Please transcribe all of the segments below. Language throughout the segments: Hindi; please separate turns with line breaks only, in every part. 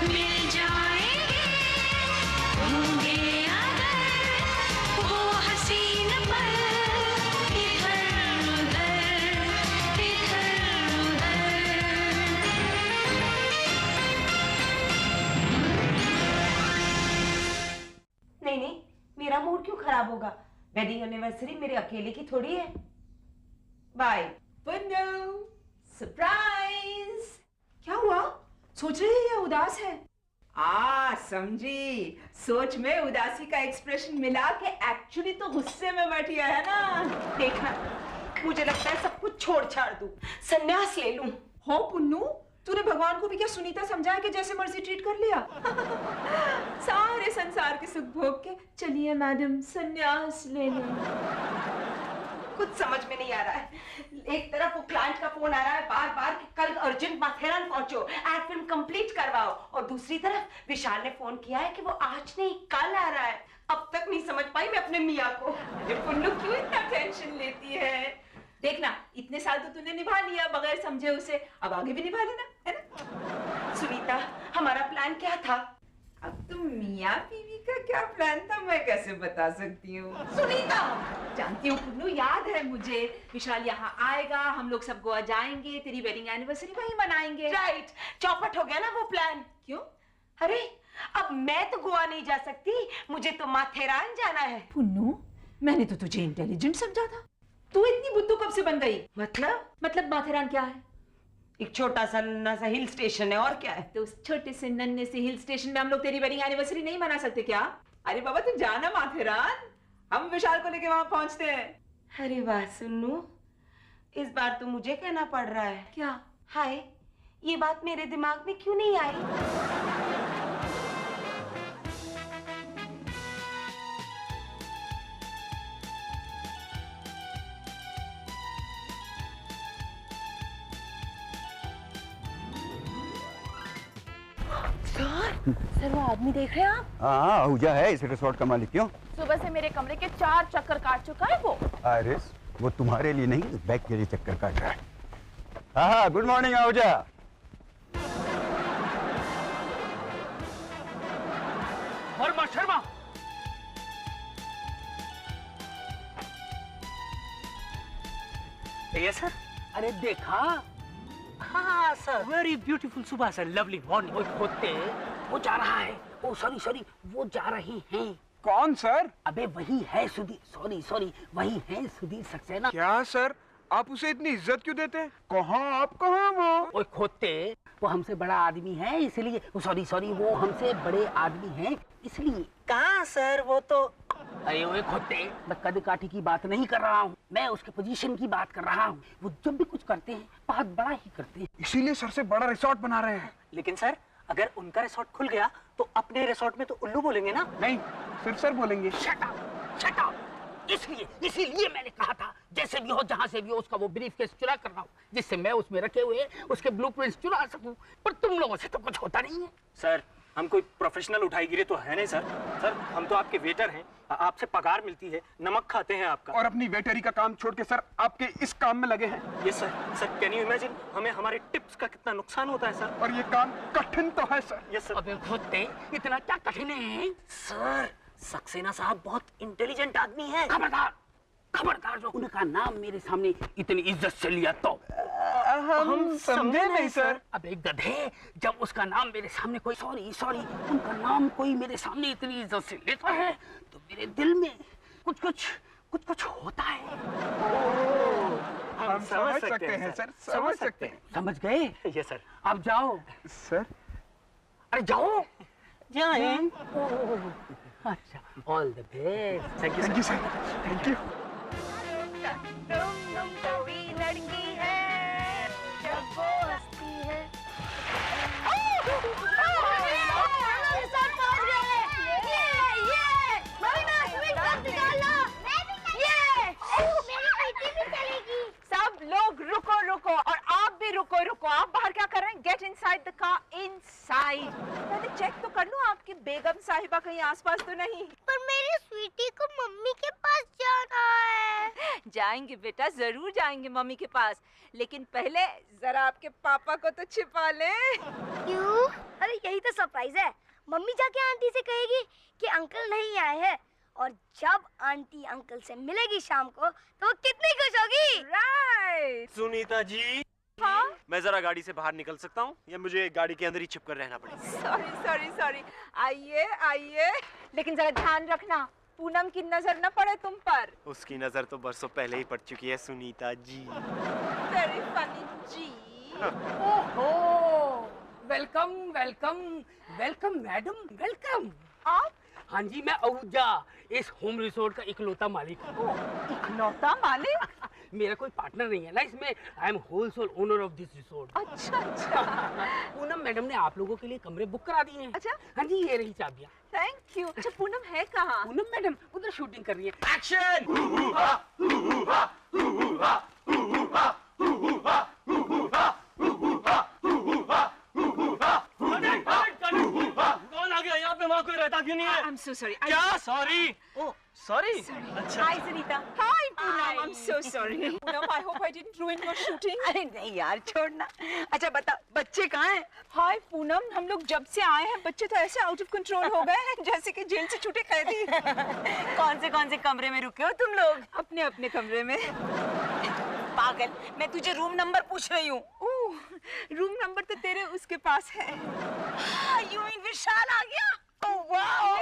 मिल जाएंगे, होंगे अगर वो हसीन पल, इधर उधर इधर उधर।
नहीं नहीं, मेरा मूड क्यों खराब होगा? वेडिंग एनिवर्सरी मेरे अकेले की थोड़ी है। बाय।
पुन्नू, सरप्राइज। क्या हुआ? सोच रही है या उदास है? समझी। सोच में उदासी का एक्सप्रेशन मिला के एक्चुअली तो गुस्से में बैठी है ना।
देखना, मुझे लगता है सब कुछ छोड़ छाड़ दूं, संन्यास ले लूं।
हो पुन्नू, तूने भगवान को भी क्या सुनीता समझाया कि जैसे मर्जी ट्रीट कर लिया? सारे संसार के सुख भोग के चलिए मैडम संन्यास ले लें।
कुछ समझ में नहीं आ रहा है। एक तरफ वो क्लाइंट का फोन आ रहा है बार बार कि कल अर्जेंट माथेरान पहुंचो, एड फिल्म कंप्लीट करवाओ, और दूसरी तरफ विशाल ने फोन किया है कि वो आज नहीं कल आ रहा है। अब तक नहीं समझ पाई मैं अपने मियाँ को।
पुन्नू क्यों इतना टेंशन लेती है? देखना, इतने साल तो तूने निभा लिया बगैर समझे उसे, अब आगे भी निभा लेना, है ना?
सुनीता, हमारा प्लान क्या था?
अब तुम मियाँ बीवी का क्या प्लान था मैं कैसे बता सकती हूँ? सुनीता, जानती हूँ पुन्नू, याद है मुझे। विशाल यहाँ आएगा, हम लोग सब गोवा जाएंगे, तेरी वेडिंग एनिवर्सरी वहीं मनाएंगे।
राइट, चौपट हो गया ना वो प्लान।
क्यों?
अरे अब मैं तो गोवा नहीं जा सकती, मुझे तो माथेरान जाना है।
पुन्नू, मैंने तो तुझे इंटेलिजेंट समझा था, तू इतनी बुद्धू कब से बन गई? मतलब माथेरान क्या है?
एक छोटा सा नन्हा सा हिल स्टेशन है, और क्या है?
तो उस छोटे से नन्हे से हिल स्टेशन में हम लोग तेरी वेडिंग एनिवर्सरी नहीं मना सकते क्या? अरे बाबा तू जाना माथेरान, हम विशाल को लेके वहां पहुंचते हैं।
अरे वाह सुन्नू, इस बार तो मुझे कहना पड़ रहा है।
क्या?
हाय, ये बात मेरे दिमाग में क्यों नहीं आई?
सर वो आदमी देख रहे हैं आप?
हाँ, आहूजा है इस रिसोर्ट का मालिक। क्यों?
सुबह से मेरे कमरे के 4 चक्कर काट चुका है वो।
अरे वो तुम्हारे लिए नहीं, बैग के लिए चक्कर काट रहा है। हाँ, गुड मॉर्निंग आहूजा।
वर्मा शर्मा, ये सर। अरे देखा? हाँ सर, वेरी ब्यूटीफुल सुबह सर, लवली मॉर्निंग। वो खोते, वो जा रहा है। ओ सॉरी, वो जा रही हैं।
कौन सर?
अबे वही है सुधीर, सॉरी वही है सुधीर सक्सेना।
क्या सर, आप उसे इतनी इज्जत क्यों देते हैं? कहाँ आप, कहाँ वो?
ओए खोते, वो हमसे बड़ा आदमी है इसलिए। सॉरी, वो हमसे बड़े आदमी हैं इसलिए।
कहाँ सर, वो तो।
अरे ओए खोते, मैं कद काठी की बात नहीं कर रहा हूँ, मैं उसके पोजीशन की बात कर रहा हूँ। वो जब भी कुछ करते हैं बहुत बड़ा ही करते हैं,
इसीलिए सर से बड़ा रिसोर्ट बना रहे हैं।
लेकिन सर, अगर उनका रिसोर्ट खुल गया तो अपने रिसोर्ट में तो उल्लू बोलेंगे ना?
नहीं, सिर्फ सर बोलेंगे।
Shut up. इसीलिए मैंने कहा था जैसे भी हो, जहाँ से भी हो, उसका वो ब्रीफकेस चुरा कर रहा हूँ, जिससे मैं उसमें रखे हुए उसके ब्लूप्रिंट्स चुरा सकूं। पर तुम लोगों से तो कुछ होता नहीं है।
सर, हम कोई प्रोफेशनल उठाईगिरी तो है नहीं सर। सर, हम तो आपके वेटर हैं, आपसे पगार मिलती है, नमक खाते हैं आपका।
और अपनी वेटरी का काम छोड़ के सर आपके इस काम में लगे हैं।
ये सर, कैन यू इमेजिन हमें हमारे टिप्स का कितना नुकसान होता है सर?
और ये काम कठिन तो है सर।
Yes sir.
अबे खोते, इतना क्या कठिन है?
सर, सक्सेना साहब बहुत इंटेलिजेंट आदमी है।
खबरदार जो उनका नाम मेरे सामने इतनी इज्जत से लिया तो।
हम समझे नहीं सर।
अबे गधे, जब उसका नाम मेरे सामने कोई सॉरी उनका नाम कोई मेरे सामने इतनी इज्जत से लेता है तो मेरे दिल में कुछ होता है।
हम समझ सकते हैं सर, समझ सकते हैं।
समझ गए?
Yes sir.
आप जाओ
सर।
अरे जाओ।
जाएं।
अच्छा, all the best.
Thank you sir, thank you.
तुम कभी लड़की है जब वो हंसती है। सब लोग रुको और आप भी रुको। आप बाहर क्या कर रहे हैं? Get inside the car, inside. मैंने चेक तो कर लूं आपकी बेगम साहिबा कहीं आसपास तो नहीं।
पर मेरी स्वीटी को मम्मी के पास जाना है।
जाएंगे बेटा, जरूर जाएंगे मम्मी के पास, लेकिन पहले जरा आपके पापा को तो छिपा ले।
क्यों?
अरे यही तो
सरप्राइज है। मम्मी जाके आंटी से कहेगी कि अंकल नहीं आए हैं, और जब आंटी अंकल से मिलेगी शाम को तो वो कितनी खुश होगी।
राइट।
सुनीता जी,
हाँ?
मैं जरा गाड़ी से बाहर निकल सकता हूँ या मुझे गाड़ी के अंदर ही छिपकर रहना पड़ेगा?
सॉरी सॉरी सॉरी, आइए आइए, लेकिन जरा ध्यान रखना पूनम की नजर न पड़े तुम पर।
उसकी नजर तो बरसों पहले ही पड़ चुकी है सुनीता जी।
वेरी फनी जी।
ओहो, welcome welcome welcome madam, welcome.
आप?
हाँ जी, मैं आहूजा, इस होम रिसोर्ट का इकलौता मालिक हूँ।
इकलौता मालिक?
मेरा कोई पार्टनर नहीं है ना इसमें। I am wholesale owner of this resort.
अच्छा अच्छा।
पूनम मैडम ने आप लोगों के लिए कमरे बुक करा दिए हैं।
अच्छा।
हाँ जी, ये रही चाबियाँ।
Thank you. अच्छा, पूनम है कहाँ?
पूनम मैडम उधर शूटिंग कर रही है।
एक्शन! कौन आ गया यहाँ पे? वहाँ कोई रहता क्यों नहीं है?
I'm so sorry.
क्या सॉरी? Oh sorry. अच्छा।
हाय Sunita.
Hi Poonam, I'm so sorry. Poonam, I hope I didn't ruin your shooting.
अरे नहीं यार, छोड़ना। अच्छा बता, बच्चे कहाँ हैं?
हाय पूनम, हम लोग जब से आए हैं बच्चे तो ऐसे आउट ऑफ कंट्रोल हो गए हैं जैसे कि जेल से छूटे कैदी।
कौन से कमरे में रुके हो तुम लोग?
अपने अपने कमरे में।
पागल, मैं तुझे रूम नंबर पूछ रही हूँ।
रूम नंबर तो तेरे उसके पास है।
यू मीन विशाल आ गया? Oh wow.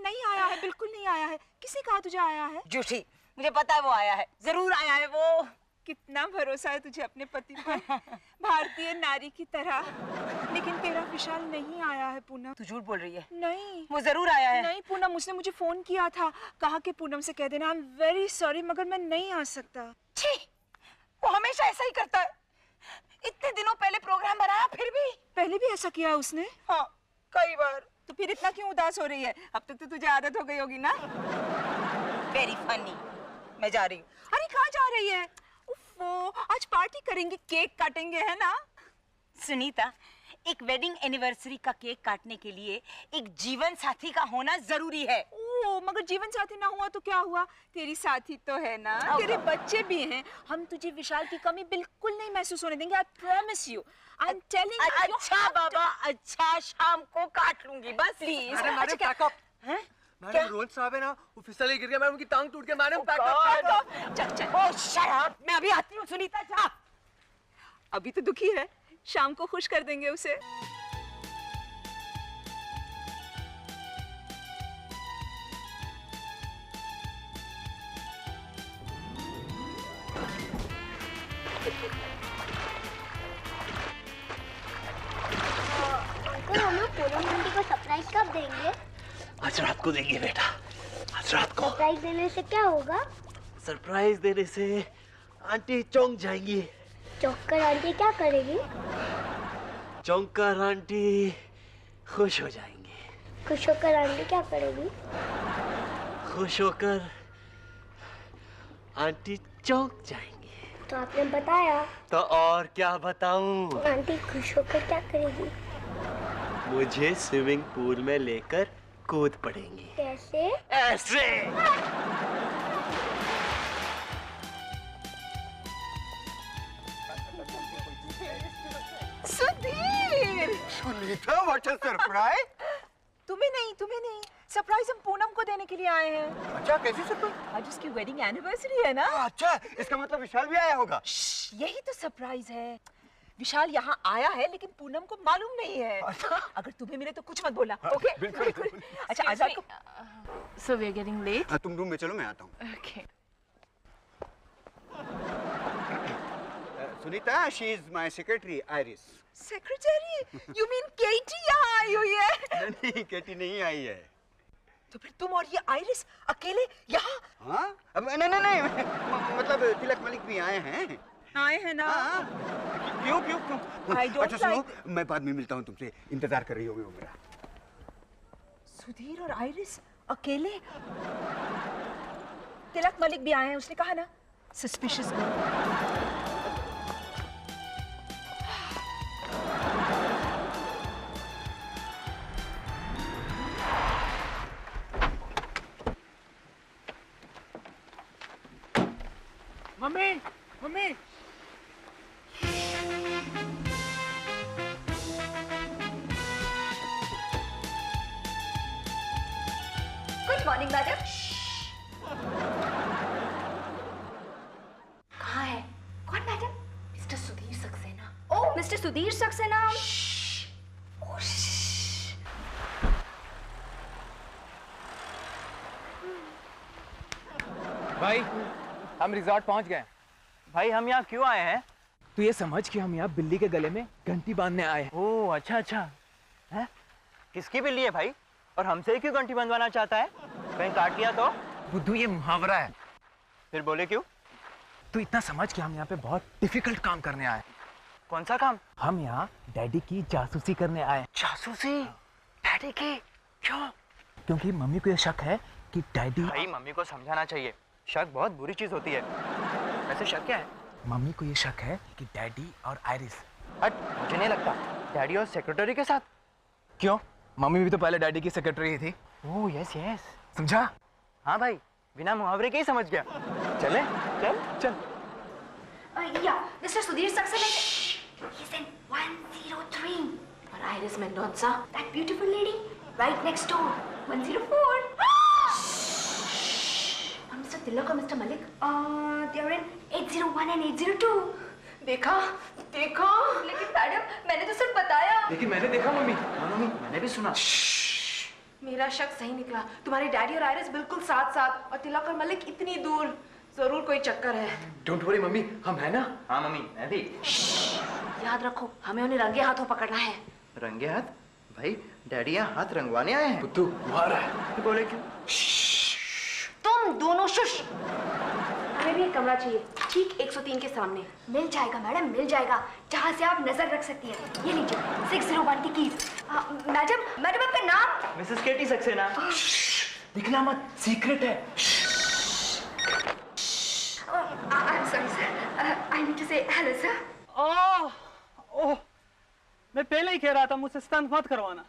नहीं आया है, बिल्कुल नहीं आया है। किसने कहा तुझे आया है?
झूठी, मुझे पता है वो आया है, जरूर आया है वो।
कितना भरोसा है तुझे अपने पति पर, भारतीय नारी की तरह। लेकिन तेरा विशाल नहीं आया है पूनम।
तू झूठ बोल रही है।
नहीं,
वो जरूर आया है।
नहीं पूनम, उसने मुझे फोन किया था, कहा कि पूनम से कह देना आई एम वेरी सॉरी मगर मैं नहीं आ सकता।
छी, वो हमेशा ऐसा ही करता है। इतने दिनों पहले प्रोग्राम बनाया फिर भी।
पहले भी ऐसा किया उसने?
हाँ, कई बार।
तो फिर इतना क्यों उदास हो रही है? अब तक तो तुझे आदत हो गई होगी ना?
Very funny. मैं जा रही हूँ।
अरे कहाँ जा रही है? उफ़्फ़ो, आज पार्टी करेंगे, केक काटेंगे, है ना?
सुनीता, एक वेडिंग एनिवर्सरी का केक काटने के लिए एक जीवन साथी का होना जरूरी है।
ओह, मगर जीवन साथी ना हुआ तो क्या हुआ? तेरी साथी तो है ना, तेरे बच्चे भी हैं। हम तुझे विशाल की कमी बिल्कुल नहीं महसूस होने देंगे। I promise you. I am telling you.
अच्छा बाबा, अच्छा, शाम को काट लूंगी बस। प्लीज।
Madam backup.
हैं?
मैडम रोहन साहब है ना, वो फिसले गिर गया, मैडम उनकी टांग टूट गई। मैडम
चल चल।
ओह शट अप, मैं अभी आती हूँ। सुनीता जा।
अभी तो दुखी है, शाम को खुश कर देंगे उसे।
अंकल, हम लोग पूनम आंटी को सरप्राइज कब देंगे?
आज रात को देंगे बेटा, आज रात को।
सरप्राइज देने से क्या होगा?
सरप्राइज देने से आंटी चौंक जाएंगी।
चौंककर आंटी क्या करेगी?
चौंककर आंटी खुश हो जाएंगी।
खुश होकर आंटी क्या करेगी?
खुश होकर आंटी चौंक जाएंगी।
तो आपने बताया।
तो और क्या बताऊं?
आंटी खुश होकर क्या करेगी?
मुझे स्विमिंग पूल में लेकर कूद पड़ेंगी।
कैसे?
ऐसे।
Sudhir!
Sunita, what a surprise!
तुम्हें नहीं, सरप्राइज हम पूनम को देने के लिए आए हैं।
अच्छा, कैसी सरप्राइज?
आज उसकी वेडिंग एनिवर्सरी है ना।
अच्छा, इसका मतलब विशाल भी आया होगा।
यही तो सरप्राइज है। विशाल यहाँ आया है लेकिन पूनम को मालूम नहीं है। अगर तुम्हें मिले तो कुछ मत बोला। ओके?
बिल्कुल।
अच्छा, आजाद को।
So we are getting late.
तुम रूम में चलो, मैं आता हूँ।
Okay.
Sunita, she is my secretary Iris.
Secretary? You mean Katie यहाँ आई हुई है?
नहीं, केटी नहीं आई है।
तो फिर तुम और ये आइरिस अकेले यहाँ?
हाँ? अब नहीं, मतलब तिलक मलिक भी आए हैं।
आए हैं ना?
क्यों?
I don't
अच्छा सुनो, मैं बाद में मिलता हूँ तुमसे, इंतजार कर रही होगी वो मेरा।
सुधीर और आइरिस अकेले? तिलक मलिक भी आए हैं, उसने कहा ना। Suspicious girl.
Mummy
morning madam.
कहाँ है? कौन मैडम? मिस्टर सुधीर सक्सेना।
ओह मिस्टर सुधीर सक्सेना।
भाई हम रिजॉर्ट पहुंच गए।
भाई हम यहाँ क्यों आए हैं?
तू ये समझ कि हम यहाँ बिल्ली के गले में घंटी बांधने आए हैं।
ओह अच्छा अच्छा है। किसकी बिल्ली है भाई? और हमसे ही क्यों घंटी बंधवाना चाहता है? कहीं काट लिया तो?
बुद्धू ये मुहावरा है।
फिर बोले क्यों?
तू इतना समझ कि हम यहाँ पे बहुत डिफिकल्ट काम करने आए।
कौन सा काम?
हम यहाँ डैडी की जासूसी करने आए।
जासूसी? डैडी की? क्यों?
क्योंकि मम्मी को ये शक है कि डैडी।
भाई मम्मी को समझाना चाहिए, शक बहुत बुरी चीज होती है। वैसे शक क्या है?
मम्मी को ये शक है कि डैडी और आइरिस।
हट, मुझे नहीं लगता। डैडी और सेक्रेटरी के साथ?
क्यों? मम्मी भी तो पहले डैडी की सेक्रेटरी ही थी।
ओह यस यस,
समझा?
हाँ भाई, बिना मुहावरे के ही समझ गया। चले? चल चल।
Yeah, Mr. Sudhir Saxena. He's in 103.
और iris Mendoza?
That beautiful lady right next door, 104.
और मिस्टर तिलक और mister Malik?
They're in 801 and 802.
देखा? देखा?
लेकिन मैडम मैंने तो सिर्फ बताया।
लेकिन मैंने देखा मम्मी।
मम्मी मैंने भी सुना।
मेरा शक सही निकला। तुम्हारे डैडी और आइरिस बिल्कुल साथ साथ और तिलक और मलिक इतनी दूर। जरूर कोई चक्कर है।
डोंट वरी मम्मी, हम है ना।
हाँ मम्मी मैं भी।
याद रखो, हमें उन्हें रंगे हाथों पकड़ना है।
रंगे हाथ? भाई डैडी यहाँ हाथ रंगवाने आए हैं।
बुद्धू मुहावरा है।
बोले क्यों?
तुम दोनों शुश। हमें भी एक कमरा चाहिए, ठीक 103 के सामने।
मिल जाएगा मैडम, मिल जाएगा, जहाँ से आप नजर रख सकती हैं। ये लीजिए 601 की कीज। मैडम मैडम आपका नाम?
मिसेस केटी सक्सेना।
दिखना मत, सीक्रेट है।
I'm sorry sir. I need to say hello sir.
ओह, मैं पहले ही कह रहा था मुझसे स्टंट मत करवाना।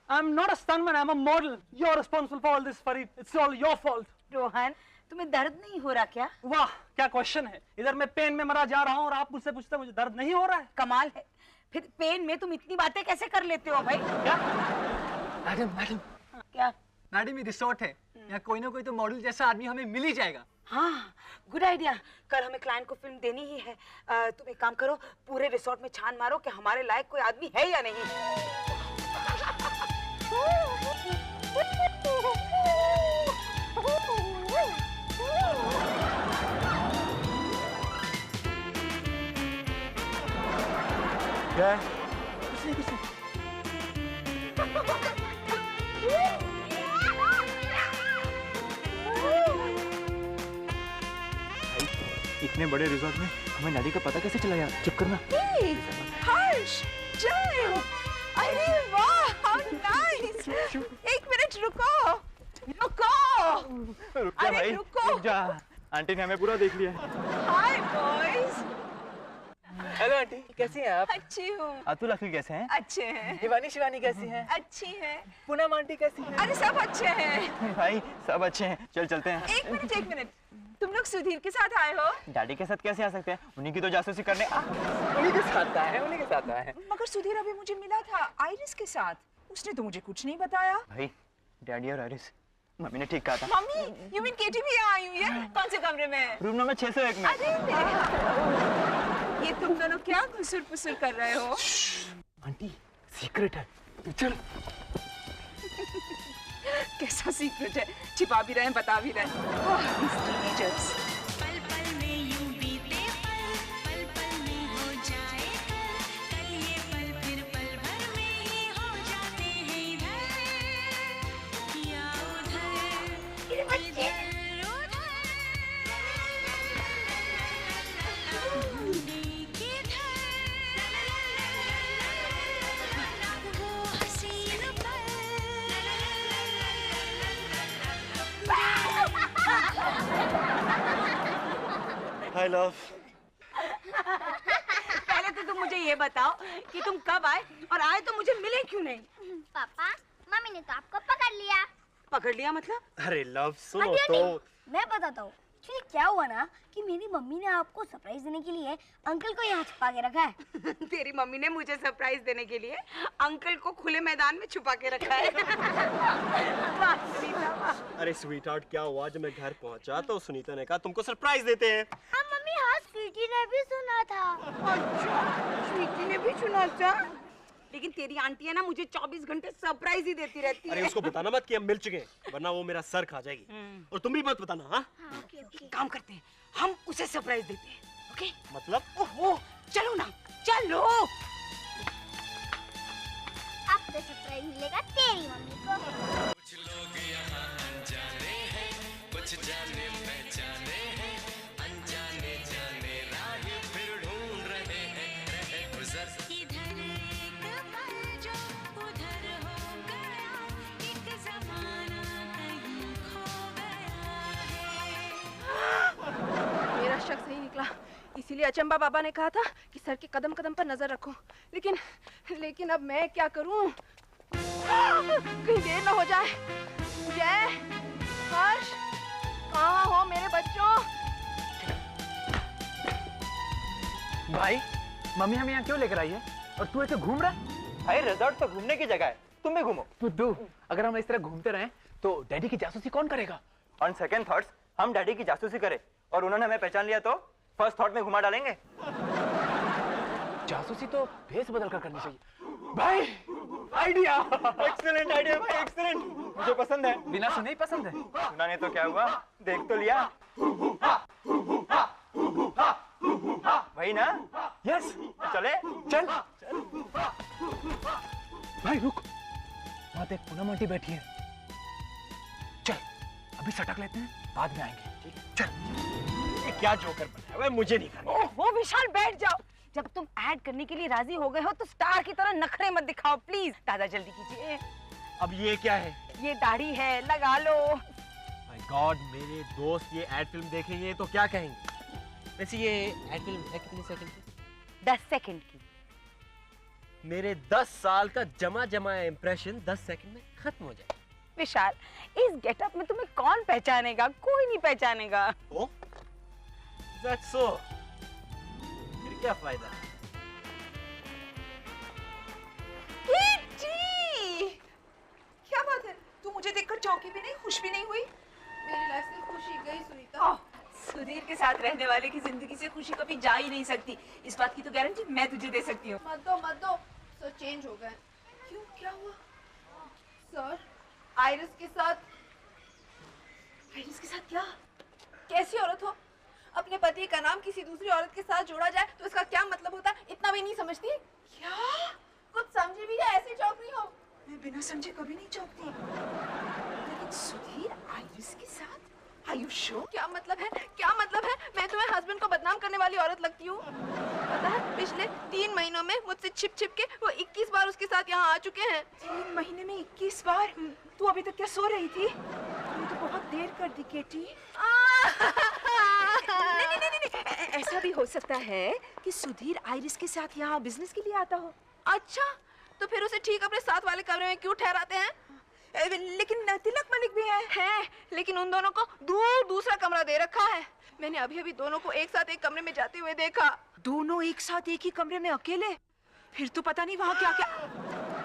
I'm not a stuntman, I'm a model. You're responsible for all this, Farid. It's all your fault.
Rohan, तुम्हें दर्द नहीं हो रहा क्या?
वाह, क्या क्वेश्चन है। इधर मैं पेन में मरा जा रहा हूँ और आप मुझसे पूछते मुझे दर्द नहीं हो रहा है।
कमाल है। फिर पेन में तुम इतनी बातें कैसे कर लेते हो भाई?
क्या?
मैडम
क्या?
मैडम ये रिसोर्ट है, यहाँ कोई ना कोई तो मॉडल जैसा आदमी हमें मिल ही जाएगा।
हाँ, गुड आइडिया। कल हमें क्लाइंट को फिल्म देनी ही है। तुम एक काम करो, पूरे रिसोर्ट में छान मारो कि हमारे लायक कोई आदमी है या नहीं।
क्या?
कुछ नहीं।
इतने बड़े रिसोर्ट में हमें डैडी का पता कैसे चला यार? चुप करना।
हर्ष, जय, अरे वाह, how nice। एक मिनट रुको।
रुक जा भाई, रुक जा। आंटी ने हमें पूरा देख लिया।
हाय बॉयज।
हेलो आंटी, कैसी हैं आप?
अच्छी हूँ।
अतुल अखिल कैसे हैं?
अच्छे हैं।
हिवानी शिवानी कैसी हैं?
अच्छी हैं।
पूनम आंटी कैसी हैं?
अरे सब अच्छे हैं।
भाई सब अच्छे हैं, चल चलते हैं।
एक मिनट। तुम लोग सुधीर के साथ आए हो?
डैडी के साथ कैसे आ सकते हैं? उन्हीं की तो जासूसी करने।
उन्हीं के साथ आए हैं।
मगर सुधीर अभी मुझे मिला था आइरिस के साथ, उसने तो मुझे कुछ नहीं बताया।
भाई डैडी और आइरिस, मम्मी ने ठीक कहा था।
मम्मी, यू मीन केटी भी आई हुई है? कौन से कमरे में?
रूम नंबर 601 में।
अरे ये तुम दोनों क्या घुसुर पुसुर कर रहे हो?
आंटी सीक्रेट है, चल।
कैसा सीक्रेट है? छिपा भी रहे हैं, बता भी रहे हैं।
पल पल में यूं बीते पल पल में हो जाए कल ये पल फिर पल भर में ही हो जाते हैं इधर या उधर इधर उधर वो हसीन
I love।
पहले तो तुम मुझे ये बताओ कि तुम कब आए और आए तो मुझे मिले क्यों नहीं?
पापा मम्मी ने तो आपको पकड़ लिया।
पकड़ लिया मतलब?
अरे लव सुनो
आंटी,
तो।
आंटी, मैं बताता हूँ। एक्चुअली क्या हुआ ना कि मेरी मम्मी ने आपको सरप्राइज देने के लिए अंकल को यहाँ छुपा के रखा है।
तेरी मम्मी ने मुझे सरप्राइज देने के लिए अंकल को खुले मैदान में छुपा के रखा है।
अरे स्वीटहार्ट, क्या हुआ? जब मैं घर पहुंचा तो सुनीता ने कहा तुमको सरप्राइज देते हैं।
हाँ मम्मी, हाँ स्वीटी ने भी सुना था।
अच्छा, स्वीटी ने भी सुना था। लेकिन तेरी आंटी है ना, मुझे 24 घंटे सरप्राइज ही देती रहती है।
अरे उसको बताना मत कि हम मिल चुके हैं, वरना वो मेरा सर खा जाएगी। और तुम भी मत बताना। हाँ,
काम करते हैं, हम उसे सरप्राइज देते हैं। ओके?
मतलब?
ओहो, चलो ना, चलो।
अब तो सरप्राइज मिलेगा तेरी मम्मी को।
कुछ लोग यहाँ अनजाने हैं, कुछ जाने पहचाने हैं, अनजाने जाने राह फिर ढूंढ रहे हैं, रहे गुजर।
इधर एक पल जो उधर हो गया, एक ज़माना कहीं खो गया है।
मेरा शक सही निकला, इसीलिए अचंबा बाबा ने कहा था कि सर के कदम कदम पर नजर रखो। लेकिन अब मैं क्या करूं? कहीं देर न हो जाए। जय, हर्ष, कहाँ हो मेरे बच्चों?
भाई, मम्मी हमें यहाँ क्यों लेकर आई है? और तू ऐसे घूम रहा है? भाई रिजॉर्ट तो घूमने की जगह है, तुम भी घूमो।
बुद्धू, अगर हम इस तरह घूमते रहें तो डैडी की जासूसी कौन करेगा?
ऑन सेकंड थॉट्स हम डैडी की जासूसी करें और उन्होंने हमें पहचान लिया तो फर्स्ट थॉट में घुमा डालेंगे।
जासूसी तो भेस बदल कर करनी चाहिए। भाई, आइडिया!
एक्सीलेंट आइडिया भाई, एक्सीलेंट। मुझे पसंद है।
बिना सुने ही पसंद है।
सुना नहीं तो क्या हुआ, देख तो लिया। वही ना?
यस,
चले?
चल। भाई रुक, वहां देख पूनम आंटी बैठी है। चल, अभी सटक लेते हैं, बाद में आएंगे। ठीक है, चल।
ये क्या जोकर बनाया हुआ है? मुझे नहीं करना।
ओहो विशाल, बैठ जाओ। जब तुम ऐड करने के लिए राजी हो गए हो तो स्टार की तरह नखरे मत दिखाओ प्लीज। दादा जल्दी कीजिए।
अब ये क्या है?
ये दाढ़ी है, लगा लो।
माय गॉड, मेरे दोस्त ये एड फिल्म देखेंगे तो क्या कहेंगे? वैसे ये एड फिल्म है कितने सेकंड की?
10 सेकंड की।
मेरे 10 साल का जमा जमा इंप्रेशन 10 सेकंड में खत्म हो जाए।
विशाल, इस गेटअप में तुम्हें कौन पहचानेगा? कोई नहीं पहचानेगा।
ओ, दैट्स सो। फिर क्या फायदा?
क्या बात है? तू मुझे देखकर चौंकी भी नहीं, खुश भी नहीं हुई? मेरी लाइफ से खुशी गई सुनीता।
सुधीर के साथ रहने वाले की जिंदगी से खुशी कभी जा ही नहीं सकती। इस बात की तो गारंटी मैं तुझे दे सकती हूँ।
मत दो, सर चेंज हो गए। क्यों, क्या हुआ? सर, आइरिस के साथ क्या? कैसी औरत हो? अपने पति का नाम किसी दूसरी औरत के साथ जोड़ा जाए तो इसका क्या मतलब होता है? इतना भी नहीं समझती? क्या? कुछ समझी भी या ऐसे चौंक रही हो? मैं बिना समझे कभी नहीं चौंकती। लेकिन सुधीर आइरिस के साथ? Are you sure? क्या मतलब है? मैं तुम्हें हस्बैंड को बदनाम करने वाली औरत लगती हूँ? पता है, पिछले 3 महीनों में मुझसे छिप के वो 21 बार उसके साथ यहाँ आ चुके हैं। 3 महीने में 21 बार? तू अभी तक क्या सो रही थी? तूने तो बहुत देर कर दी केटी। नहीं, ऐसा भी हो सकता है कि सुधीर आइरिस के साथ यहाँ बिजनेस के लिए आता हो। अच्छा, तो फिर उसे ठीक अपने साथ वाले कमरे में क्यों ठहराते हैं? लेकिन तिलक मलिक भी है, लेकिन उन दोनों को दूसरा कमरा दे रखा है। मैंने अभी दोनों को एक साथ एक कमरे में जाते हुए देखा। दोनों एक साथ एक ही कमरे में अकेले? फिर तो पता नहीं वहाँ क्या क्या।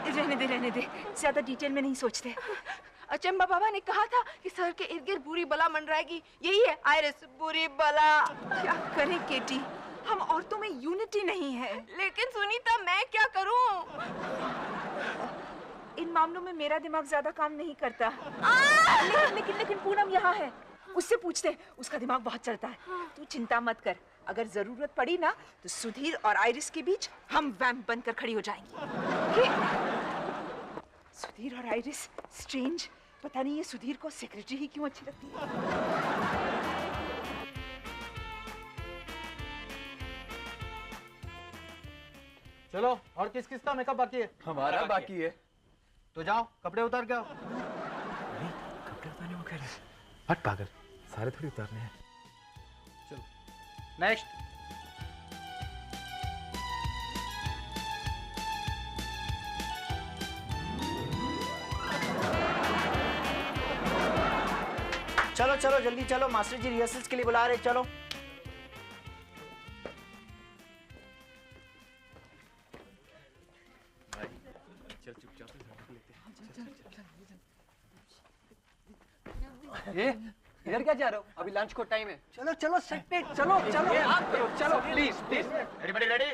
रहने दे, ज्यादा डिटेल में नहीं सोचते। अचंबा बाबा ने कहा था कि सर के इर्द गिर्द बुरी बला मंडराएगी। यही है आइरिस, बुरी बला। क्या करें केटी, हम औरतों में यूनिटी नहीं है। लेकिन सुनीता, मैं क्या करूं? इन मामलों में मेरा दिमाग ज्यादा काम नहीं करता। लेकिन पूनम यहाँ है, उससे पूछते हैं, उसका दिमाग बहुत चलता है। तू चिंता मत कर, अगर जरूरत पड़ी ना तो सुधीर और आइरिस के बीच हम वैम्प बनकर खड़ी हो जाएंगी। सुधीर और आइरिस, स्ट्रेंज। पता नहीं ये सुधीर को सेक्रेटरी ही क्यों अच्छी लगती है।
चलो, और किस किस का मेकअप बाकी है?
हमारा बाकी है।
तो जाओ, कपड़े उतार के आओ।
कपड़े उतारने को कह रहे हैं? हट पागल, सारे थोड़ी उतारने हैं।
चलो, नेक्स्ट।
चलो चलो जल्दी चलो, मास्टर जी रिहर्सल्स के लिए बुला रहे, चलो।
चल चुपचाप से झटक लेते हैं।
इधर क्या जा रहे हो? अभी लंच को टाइम है।
चलो चलो सेट पे चलो चलो
चलो please please.
Everybody ready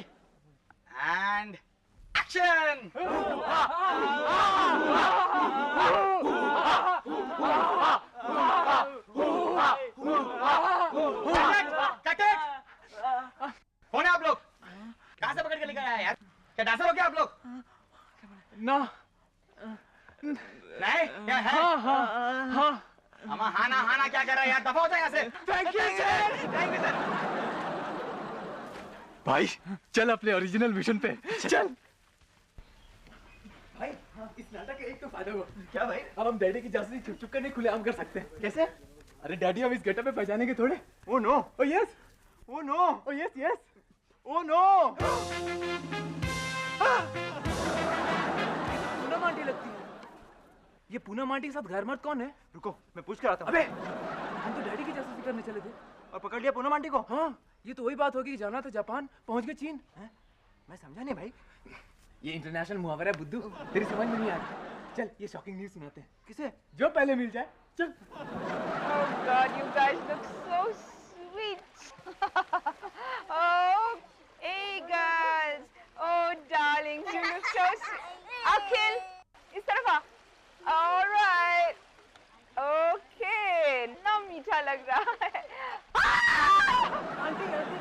and action. कौन है आप लोग? कहां से पकड़ के लेकर आया यार? क्या डांसर हो क्या आप लोग?
ना
नहीं क्या है? हाँ हाना क्या कर रहा है यार? दफा हो जाए यहाँ से।
Thank you sir. भाई चल अपने ओरिजिनल मिशन पे चल। भाई इस नाटक का एक तो फायदा हुआ। क्या भाई? अब हम डैडी की जासूसी छुप छुप कर नहीं खुलेआम कर सकते। कैसे? अरे डैडी हम इस गेटअप में पहचानेंगे थोड़े। Oh no, oh yes, oh no, oh yes yes, oh no. Poonam aunty लगती है। ये पूनम आंटी के साथ घर मर्द कौन है?
रुको मैं पूछ कर आता हूँ।
अबे हम तो डैडी की जासूसी करने चले थे
और पकड़ लिया पूनम आंटी को।
हाँ ये तो वही बात होगी, जाना था जापान पहुंच गए चीन।
मैं समझा नहीं भाई।
ये इंटरनेशनल मुहावरा है बुद्धू, तेरी समझ में नहीं आ रही। चल ये शॉकिंग न्यूज़ सुनाते हैं।
किसे?
जो पहले मिल जाए। चल।
Oh God, you guys look so sweet. Oh, hey guys. Oh darlings, you look so sweet. Akhil, इस तरफ आ. All right. Okay, ना मीठा लग रहा है.
आंटी आंटी,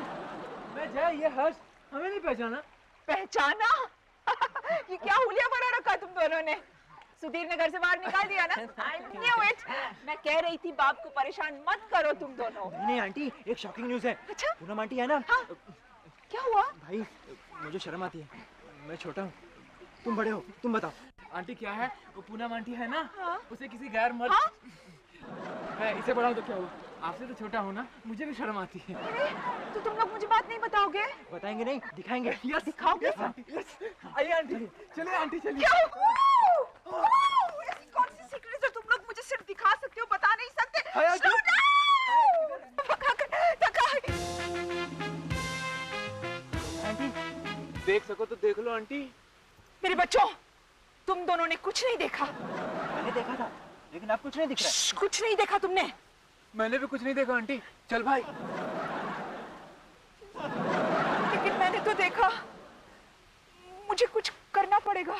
मैं जय ये हर्ष, हमें नहीं पहचाना?
पहचाना? ये क्या हुलिया बना रखा तुम दोनों ने? सुधीर ने घर से बाहर निकाल दिया ना? I knew it. मैं कह रही थी बाप को परेशान मत करो तुम दोनों।
नहीं आंटी, एक शॉकिंग न्यूज़ है।
अच्छा?
पूनम आंटी है ना?
हाँ? क्या हुआ?
भाई मुझे शर्म आती है, मैं छोटा हूँ, तुम बड़े हो, तुम बताओ।
आंटी क्या है? वो पूनम आंटी है ना?
हाँ?
उसे किसी गैर मर्द।
हाँ?
मैं इसे बड़ा हूँ तो क्या हुआ? आपसे तो छोटा हूँ ना, मुझे भी शर्म आती है।
अरे, तो तुम लोग मुझे बात नहीं बताओगे?
बताएंगे नहीं, दिखाएंगे।
यस
दिखाओगे?
यस। आइए आंटी, चलिए आंटी चलिए।
क्या हुआ? ऐसी कौन सी सीक्रेट जो तुम लोग मुझे सिर्फ दिखा सकते हो, बता नहीं सकते? Slow down!
आंटी देख सको तो देख लो आंटी।
मेरे बच्चों, तुम दोनों ने कुछ नहीं देखा।
मैंने देखा था, लेकिन अब कुछ नहीं दिख रहा है।
कुछ नहीं देखा तुमने?
मैंने भी कुछ नहीं देखा आंटी। चल भाई।
लेकिन मैंने तो देखा। मुझे कुछ करना पड़ेगा।